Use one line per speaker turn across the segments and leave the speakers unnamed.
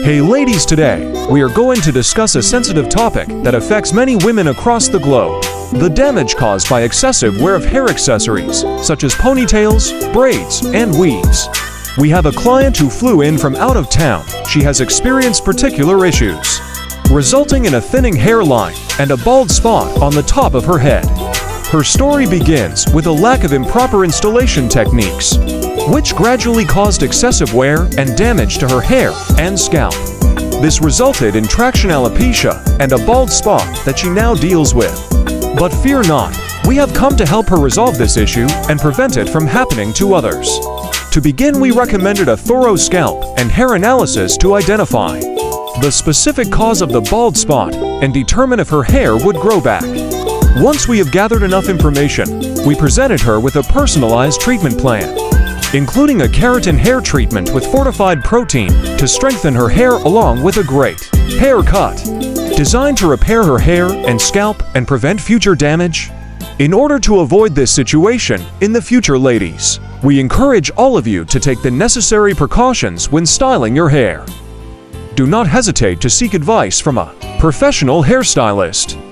Hey ladies, today we are going to discuss a sensitive topic that affects many women across the globe. The damage caused by excessive wear of hair accessories, such as ponytails, braids, and weaves. We have a client who flew in from out of town. She has experienced particular issues, resulting in a thinning hairline and a bald spot on the top of her head. Her story begins with a lack of improper installation techniques, which gradually caused excessive wear and damage to her hair and scalp. This resulted in traction alopecia and a bald spot that she now deals with. But fear not, we have come to help her resolve this issue and prevent it from happening to others. To begin, we recommended a thorough scalp and hair analysis to identify the specific cause of the bald spot and determine if her hair would grow back. Once we have gathered enough information, we presented her with a personalized treatment plan, including a keratin hair treatment with fortified protein to strengthen her hair, along with a great haircut designed to repair her hair and scalp and prevent future damage. In order to avoid this situation in the future, ladies, we encourage all of you to take the necessary precautions when styling your hair. Do not hesitate to seek advice from a professional hairstylist.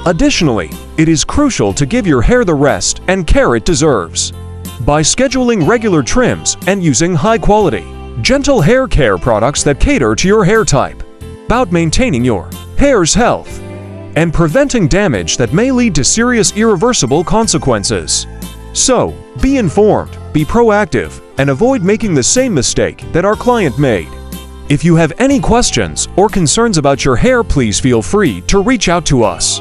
Additionally, it is crucial to give your hair the rest and care it deserves by scheduling regular trims and using high-quality, gentle hair care products that cater to your hair type. About maintaining your hair's health and preventing damage that may lead to serious irreversible consequences. So, be informed, be proactive, and avoid making the same mistake that our client made. If you have any questions or concerns about your hair, please feel free to reach out to us.